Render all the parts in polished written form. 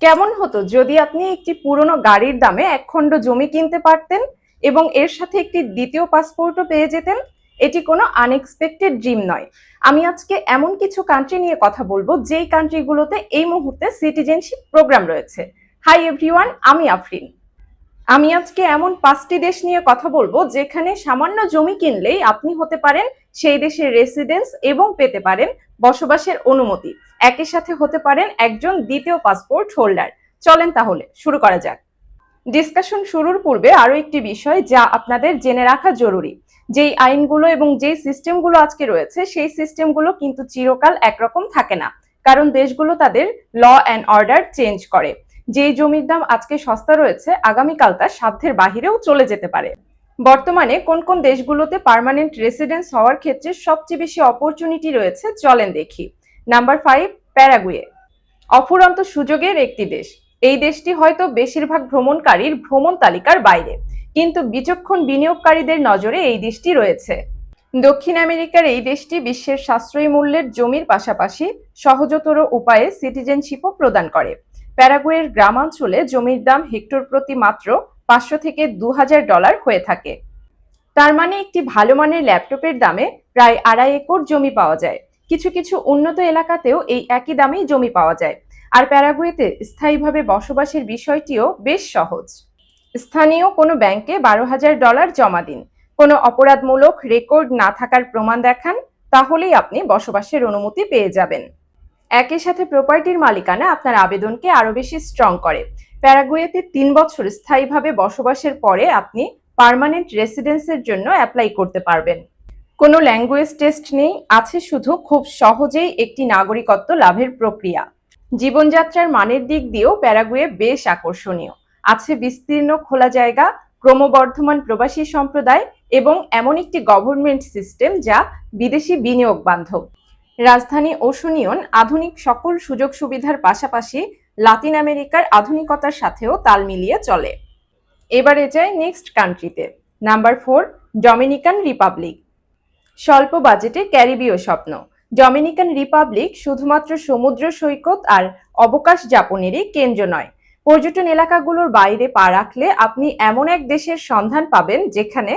কেমন হতো যদি আপনি একটি পুরনো গাড়ির দামে এক খণ্ড জমি কিনতে পারতেন এবং এর সাথে একটি দ্বিতীয় পাসপোর্টও পেয়ে যেতেন? এটি কোনো আনএক্সপেক্টেড ড্রিম নয়। আমি আজকে এমন কিছু কান্ট্রি নিয়ে কথা বলবো যেই কান্ট্রিগুলোতে এই মুহূর্তে সিটিজেনশিপ প্রোগ্রাম রয়েছে। হাই এভরিওয়ান, আমি আফরিন। আমি আজকে এমন 5টি দেশ নিয়ে কথা বলবো যেখানে সামান্য জমি কিনলেই আপনি হতে পারেন সেই দেশের রেসিডেন্স এবং পেতে পারেন বসবাসের অনুমতি। একই সাথে হতে পারেন একজন দ্বিতীয় পাসপোর্ট হোল্ডার। চলেন তাহলে শুরু করা যাক। ডিসকাশন শুরুর পূর্বে আরো একটি বিষয় যা আপনাদের জেনে রাখা জরুরি। যেই আইনগুলো এবং যেই সিস্টেমগুলো আজকে রয়েছে সেই সিস্টেমগুলো কিন্তু চিরকাল একরকম থাকে না, কারণ দেশগুলো তাদের ল অ্যান্ড অর্ডার চেঞ্জ করে। যেই জমির দাম আজকে সস্তা রয়েছে আগামীকাল তা সাধ্যের বাহিরেও চলে যেতে পারে। বর্তমানে কোন কোন দেশগুলোতে পার্মানেন্ট রেসিডেন্স হওয়ার ক্ষেত্রে সবচেয়ে বেশি অপরচুনিটি রয়েছে চলেন দেখি। Number 5, Paraguay. অফুরন্ত সুযোগের একটি দেশ। এই দেশটি হয়তো বেশিরভাগ ভ্রমণকারীর ভ্রমণ তালিকার বাইরে, কিন্তু বিচক্ষণ বিনিয়োগকারীদের নজরে এই দেশটি রয়েছে। দক্ষিণ আমেরিকার এই দেশটি বিশ্বের সাশ্রয়ী মূল্যের জমির পাশাপাশি সহজতর উপায়ে সিটিজেনশিপও প্রদান করে। প্যারাগুয়ের গ্রামাঞ্চলে জমির দাম হেক্টর প্রতি মাত্র 500 থেকে $2000 হয়ে থাকে। তার মানে একটি ভালো মানের ল্যাপটপের দামে প্রায় 2.5 একর জমি পাওয়া যায়। কিছু কিছু উন্নত এলাকাতেও এই একই দামেই জমি পাওয়া যায়। আর প্যারাগুয়েতে স্থায়ীভাবে বসবাসের বিষয়টিও বেশ সহজ। স্থানীয় কোনো ব্যাংকে $12,000 জমা দিন, কোনো অপরাধমূলক রেকর্ড না থাকার প্রমাণ দেখান, তাহলেই আপনি বসবাসের অনুমতি পেয়ে যাবেন। একই সাথে প্রপার্টির মালিকানা আপনার আবেদনকে আরো বেশি স্ট্রং করে। প্যারাগুয়েতে 3 বছর স্থায়ীভাবে বসবাসের পরে আপনি পার্মানেন্ট রেসিডেন্সের জন্য অ্যাপ্লাই করতে পারবেন। কোনো ল্যাঙ্গুয়েজ টেস্ট নেই, আছে শুধু খুব সহজেই একটি নাগরিকত্ব লাভের প্রক্রিয়া। জীবনযাত্রার মানের দিক দিয়েও প্যারাগুয়ে বেশ আকর্ষণীয়। আছে বিস্তীর্ণ খোলা জায়গা, ক্রমবর্ধমান প্রবাসী সম্প্রদায় এবং এমন একটি গভর্নমেন্ট সিস্টেম যা বিদেশি বিনিয়োগ বান্ধব। রাজধানী ওসুনিয়ন আধুনিক সকল সুযোগ সুবিধার পাশাপাশি লাতিন আমেরিকার আধুনিকতার সাথেও তাল মিলিয়ে চলে। এবারে যাই নেক্সট কান্ট্রিতে। Number 4, Dominican Republic. স্বল্প বাজেটে ক্যারিবীয় স্বপ্ন। ডমিনিকান রিপাবলিক শুধুমাত্র সমুদ্র সৈকত আর অবকাশ যাপনেরই কেন্দ্র নয়। পর্যটন এলাকাগুলোর বাইরে পা রাখলে আপনি এমন এক দেশের সন্ধান পাবেন যেখানে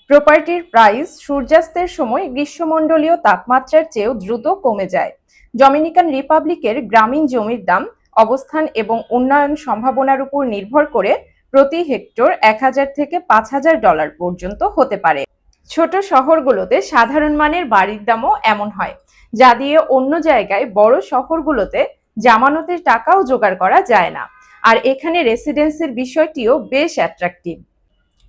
প্রপার্টির প্রাইস সূর্যাস্তের সময় গ্রীষ্মমণ্ডলীয় তাপমাত্রার চেয়েও দ্রুত কমে যায়। ডমিনিকান রিপাবলিকের গ্রামীণ জমির দাম, অবস্থান এবং উন্নয়ন সম্ভাবনার উপর নির্ভর করে প্রতি হেক্টর $1,000 থেকে $5,000 পর্যন্ত হতে পারে। ছোট শহরগুলোতে সাধারণ মানের বাড়ির দামও এমন হয়, যা দিয়ে অন্য জায়গায় বড় শহরগুলোতে জামানতের টাকাও জোগাড় করা যায় না। আর এখানে রেসিডেন্সের বিষয়টিও বেশ অ্যাট্রাকটিভ।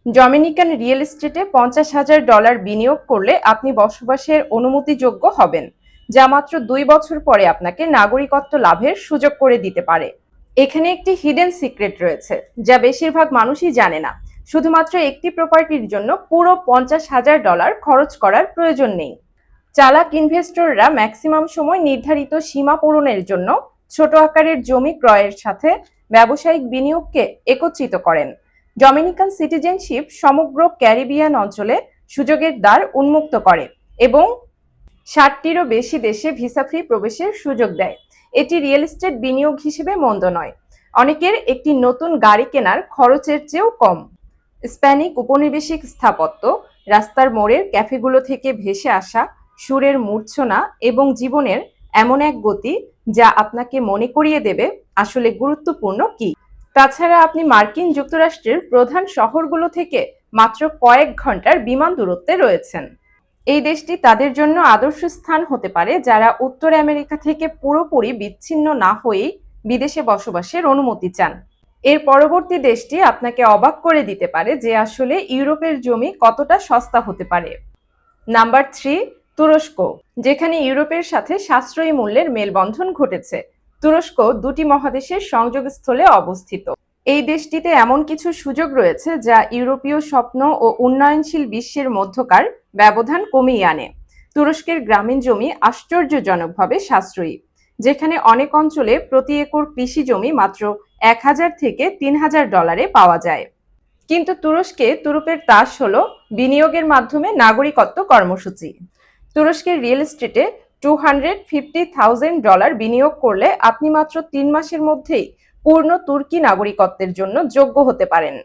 ডমিনিকান রিয়েল এস্টেটে $50,000 বিনিয়োগ করলে আপনি বসবাসের অনুমতিযোগ্য হবেন, যা মাত্র 2 বছর পরে আপনাকে নাগরিকত্ব লাভের সুযোগ করে দিতে পারে। এখানে একটি হিডেন সিক্রেট রয়েছে যা বেশিরভাগ মানুষই জানে না। শুধুমাত্র একটি প্রপার্টির জন্য পুরো $50,000 খরচ করার প্রয়োজন নেই। চালাক ইনভেস্টররা ম্যাক্সিমাম সময় নির্ধারিত সীমা পূরণের জন্য ছোট আকারের জমি ক্রয়ের সাথে ব্যবসায়িক বিনিয়োগকে একত্রিত করেন। ডমিনিকান সিটিজেনশিপ সমগ্র ক্যারিবিয়ান অঞ্চলে সুযোগের দ্বার উন্মুক্ত করে এবং 60টিরও বেশি দেশে ভিসা ফ্রি প্রবেশের সুযোগ দেয়। এটি রিয়েল এস্টেট বিনিয়োগ হিসেবে মন্দ নয়। অনেকের একটি নতুন গাড়ি কেনার খরচের চেয়েও কম। স্প্যানিক উপনিবেশিক স্থাপত্য, রাস্তার মোড়ের ক্যাফেগুলো থেকে ভেসে আসা সুরের মূর্ছনা এবং জীবনের এমন এক গতি যা আপনাকে মনে করিয়ে দেবে আসলে গুরুত্বপূর্ণ কি। তাছাড়া আপনি মার্কিন যুক্তরাষ্ট্রের প্রধান শহরগুলো থেকে মাত্র কয়েক ঘন্টার বিমান দূরত্বে রয়েছেন। এই দেশটি তাদের জন্য আদর্শ স্থান হতে পারে যারা উত্তর আমেরিকা থেকে পুরোপুরি বিচ্ছিন্ন না হয়েই বিদেশে বসবাসের অনুমতি চান। এর পরবর্তী দেশটি আপনাকে অবাক করে দিতে পারে যে আসলে ইউরোপের জমি কতটা সস্তা হতে পারে। নাম্বার 3, তুরস্ক, যেখানে ইউরোপের সাথে সাশ্রয়ী মূল্যের মেলবন্ধন ঘটেছে। তুরস্ক 2টি মহাদেশের সংযোগস্থলে অবস্থিত। এই দেশটিতে এমন কিছু সুযোগ রয়েছে যা ইউরোপীয় স্বপ্ন ও উন্নয়নশীল বিশ্বের মধ্যকার ব্যবধান কমিয়ে আনে। তুরস্কের গ্রামীণ জমি আশ্চর্যজনকভাবে সাশ্রয়ী, যেখানে অনেক অঞ্চলে প্রতি একর কৃষি জমি মাত্র $1,000 থেকে $3,000 পাওয়া যায়। কিন্তু তুরস্কের তাস হলো বিনিয়োগের মাধ্যমে নাগরিকত্ব কর্মসূচি। তুরস্কের রিয়েল এস্টেটে $250,000 বিনিয়োগ করলে আপনি মাত্র 3 মাসের মধ্যেই পূর্ণ তুর্কি নাগরিকত্বের জন্য যোগ্য হতে পারেন।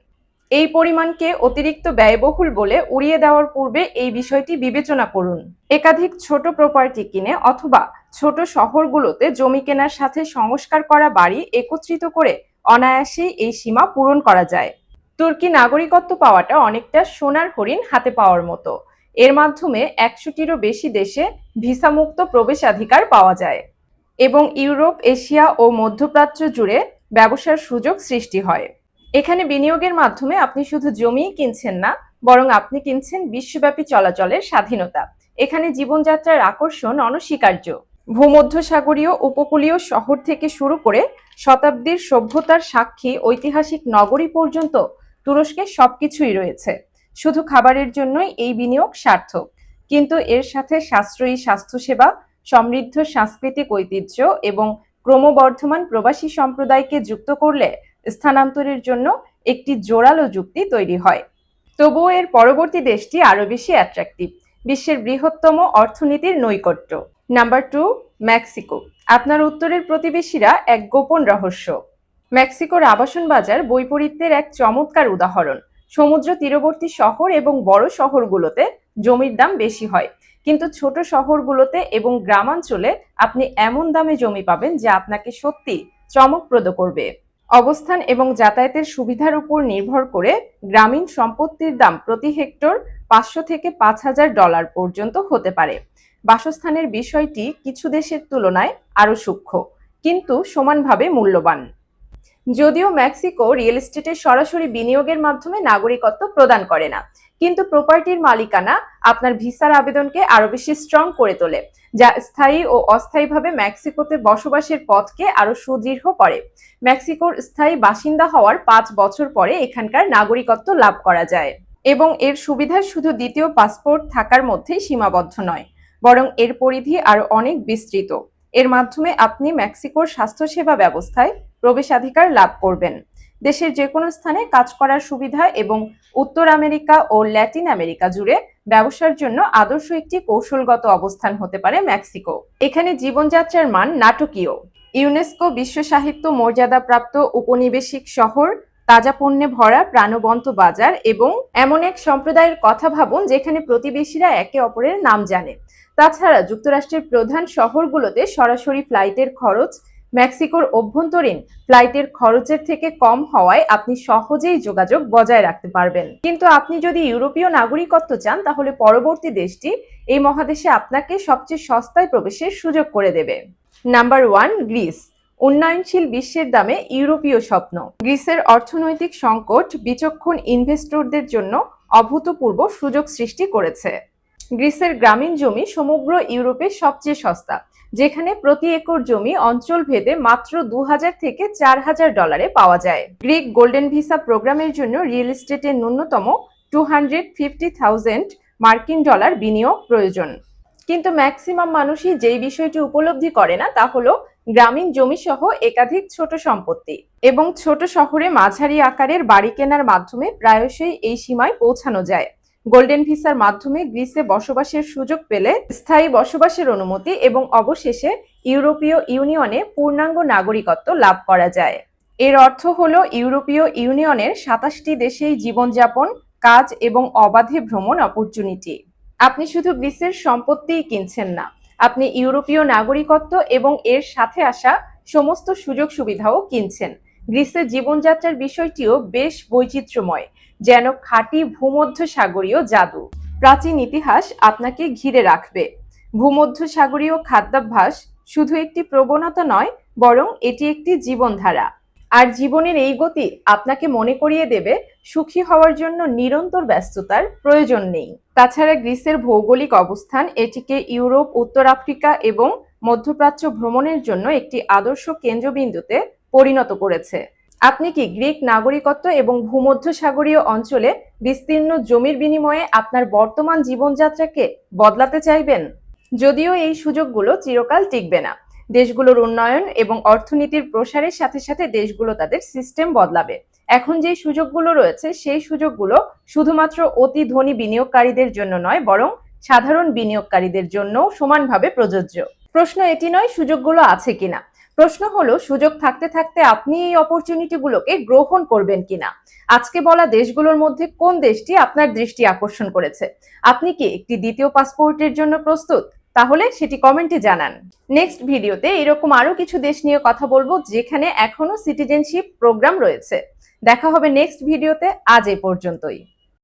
এই পরিমাণকে অতিরিক্ত ব্যয়বহুল বলে উড়িয়ে দেওয়ার পূর্বে এই বিষয়টি বিবেচনা করুন। একাধিক ছোট প্রপার্টি কিনে অথবা ছোট শহরগুলোতে জমি কেনার সাথে সংস্কার করা বাড়ি একত্রিত করে অনায়াসেই এই সীমা পূরণ করা যায়। তুর্কি নাগরিকত্ব পাওয়াটা অনেকটা সোনার হরিণ হাতে পাওয়ার মতো। এর মাধ্যমে 100টিরও বেশি দেশে ভিসামুক্ত প্রবেশাধিকার পাওয়া যায় এবং ইউরোপ, এশিয়া ও মধ্যপ্রাচ্য জুড়ে ব্যবসার সুযোগ সৃষ্টি হয়। এখানে বিনিয়োগের মাধ্যমে আপনি শুধু জমিই কিনছেন না, বরং আপনি কিনছেন বিশ্বব্যাপী চলাচলের স্বাধীনতা। এখানে জীবনযাত্রার আকর্ষণ অনস্বীকার্য। ভূমধ্যসাগরীয় উপকূলীয় শহর থেকে শুরু করে শতাব্দীর সভ্যতার সাক্ষী ঐতিহাসিক নগরী পর্যন্ত তুরস্কে সবকিছুই রয়েছে। শুধু খাবারের জন্যই এই বিনিয়োগ সার্থক, কিন্তু এর সাথে সাশ্রয়ী স্বাস্থ্যসেবা, সমৃদ্ধ সাংস্কৃতিক ঐতিহ্য এবং ক্রমবর্ধমান প্রবাসী সম্প্রদায়কে যুক্ত করলে স্থানান্তরের জন্য একটি জোরালো যুক্তি তৈরি হয়। তবুও এর পরবর্তী দেশটি আরও বেশি অ্যাট্রাকটিভ, বিশ্বের বৃহত্তম অর্থনীতির নৈকট্য। Number 2, Mexico. আপনার উত্তরের প্রতিবেশীরা এক গোপন রহস্য। মেক্সিকোর আবাসন বাজার বৈপরীত্যের এক চমৎকার উদাহরণ। সমুদ্র তীরবর্তী শহর এবং বড় শহরগুলোতে জমির দাম বেশি হয়, কিন্তু ছোট শহরগুলোতে এবং গ্রামাঞ্চলে আপনি এমন দামে জমি পাবেন যা আপনাকে সত্যি চমকপ্রদ করবে। অবস্থান এবং যাতায়াতের সুবিধার উপর নির্ভর করে গ্রামীণ সম্পত্তির দাম প্রতি হেক্টর $500 থেকে $5,000 পর্যন্ত হতে পারে। বাসস্থানের বিষয়টি কিছু দেশের তুলনায় আরও সূক্ষ্ম, কিন্তু সমানভাবে মূল্যবান। যদিও মেক্সিকো রিয়েল এস্টেটে সরাসরি বিনিয়োগের মাধ্যমে নাগরিকত্ব প্রদান করে না, কিন্তু প্রপার্টির মালিকানা আপনার ভিসার আবেদনকে আরো বেশি স্ট্রং করে তোলে, যা স্থায়ী ও অস্থায়ীভাবে মেক্সিকোতে বসবাসের পথকে আরো সুদৃঢ় করে। মেক্সিকোর স্থায়ী বাসিন্দা হওয়ার 5 বছর পরে এখানকার নাগরিকত্ব লাভ করা যায়, এবং এর সুবিধা শুধু দ্বিতীয় পাসপোর্ট থাকার মধ্যেই সীমাবদ্ধ নয়, বরং এর পরিধি আরো অনেক বিস্তৃত। এর মাধ্যমে আপনি মেক্সিকোর স্বাস্থ্যসেবা ব্যবস্থায় প্রবেশাধিকার লাভ করবেন, দেশের যে কোনো স্থানে কাজ করার সুবিধা এবং উত্তর আমেরিকা ও ল্যাটিন আমেরিকা জুড়ে ব্যবসার জন্য আদর্শ একটি কৌশলগত অবস্থান হতে পারে মেক্সিকো। এখানে জীবনযাত্রার মান নাটকীয়। ইউনেস্কো বিশ্ব সাহিত্য মর্যাদাপ্রাপ্ত উপনিবেশিক শহর, তাজা পণ্যে ভরা প্রাণবন্ত বাজার এবং এমন এক সম্প্রদায়ের কথা ভাবুন যেখানে প্রতিবেশীরা একে অপরের নাম জানে। তাছাড়া যুক্তরাষ্ট্রের প্রধান শহরগুলোতে সরাসরি ফ্লাইটের খরচ মেক্সিকোর অভ্যন্তরীণ ফ্লাইটের খরচের থেকে কম হওয়ায় আপনি সহজেই যোগাযোগ বজায় রাখতে পারবেন। কিন্তু আপনি যদি ইউরোপীয় নাগরিকত্ব চান, তাহলে পরবর্তী দেশটি এই মহাদেশে আপনাকে সবচেয়ে সস্তায় প্রবেশের সুযোগ করে দেবে। Number 1, Greece. উন্নয়নশীল বিশ্বের দামে ইউরোপীয় স্বপ্ন। গ্রিসের অর্থনৈতিক সংকট বিচক্ষণ ইনভেস্টরদের জন্য অভূতপূর্ব সুযোগ সৃষ্টি করেছে। গ্রিসের গ্রামীণ জমি সমগ্র ইউরোপে সবচেয়ে সস্তা, যেখানে প্রতি একর জমি অঞ্চল ভেদে মাত্র $2,000 থেকে $4,000 পাওয়া যায়। গ্রিক গোল্ডেন ভিসা প্রোগ্রামের জন্য রিয়েল এস্টেটে ন্যূনতম $250,000 বিনিয়োগ প্রয়োজন। কিন্তু ম্যাক্সিমাম মানুষই যেই বিষয়টি উপলব্ধি করে না তা হলো গ্রামীণ জমি সহ একাধিক ছোট সম্পত্তি এবং ছোট শহরে মাঝারি আকারের বাড়ি কেনার মাধ্যমে প্রায়শই এই সীমায় পৌঁছানো যায়। গোল্ডেন ভিসার মাধ্যমে গ্রিসে বসবাসের সুযোগ পেলে স্থায়ী বসবাসের অনুমতি এবং অবশেষে ইউরোপীয় ইউনিয়নে পূর্ণাঙ্গ নাগরিকত্ব লাভ করা যায়। এর অর্থ হলো ইউরোপীয় ইউনিয়নের 27টি দেশেই জীবনযাপন, কাজ এবং অবাধে ভ্রমণ অপরচুনিটি। আপনি শুধু গ্রিসের সম্পত্তিই কিনছেন না, আপনি ইউরোপীয় নাগরিকত্ব এবং এর সাথে আসা সমস্ত সুযোগ সুবিধাও কিনছেন। গ্রিসের জীবনযাত্রার বিষয়টিও বেশ বৈচিত্র্যময়, যেন খাঁটি ভূমধ্যসাগরীয় জাদু। প্রাচীন ইতিহাস আপনাকে ঘিরে রাখবে। ভূমধ্যসাগরীয় খাদ্যাভ্যাস শুধু একটি প্রবণতা নয়, বরং এটি একটি জীবনধারা। আর জীবনের এই গতি আপনাকে মনে করিয়ে দেবে সুখী হওয়ার জন্য নিরন্তর ব্যস্ততার প্রয়োজন নেই। তাছাড়া গ্রিসের ভৌগোলিক অবস্থান এটিকে ইউরোপ, উত্তর আফ্রিকা এবং মধ্যপ্রাচ্য ভ্রমণের জন্য একটি আদর্শ কেন্দ্রবিন্দুতে পরিণত করেছে। আপনি কি গ্রিক নাগরিকত্ব এবং ভূমধ্যসাগরীয় অঞ্চলে বিস্তীর্ণ জমির বিনিময়ে আপনার বর্তমান জীবনযাত্রাকে বদলাতে চাইবেন? যদিও এই সুযোগগুলো চিরকাল টিকবে না। দেশগুলোর উন্নয়ন এবং অর্থনীতির প্রসারের সাথে সাথে দেশগুলো তাদের সিস্টেম বদলাবে। এখন যে সুযোগগুলো রয়েছে সেই সুযোগগুলো শুধুমাত্র অতি ধনী বিনিয়োগকারীদের জন্য নয়, বরং সাধারণ বিনিয়োগকারীদের জন্য সমানভাবে প্রযোজ্য। প্রশ্ন এটি নয় সুযোগগুলো আছে কিনা, প্রশ্ন হলো, সুযোগ থাকতে থাকতে আপনি এই অপরচুনিটিগুলোকে গ্রহণ করবেন কিনা। আজকে বলা দেশগুলোর মধ্যে কোন দেশটি আপনার দৃষ্টি আকর্ষণ করেছে? আপনি কি একটি দ্বিতীয় পাসপোর্টের জন্য প্রস্তুত? তাহলে সেটি কমেন্টে জানান। নেক্সট ভিডিওতে এরকম আরো কিছু দেশ নিয়ে কথা বলবো যেখানে এখনো সিটিজেনশিপ প্রোগ্রাম রয়েছে। দেখা হবে নেক্সট ভিডিওতে। আজ এ পর্যন্তই।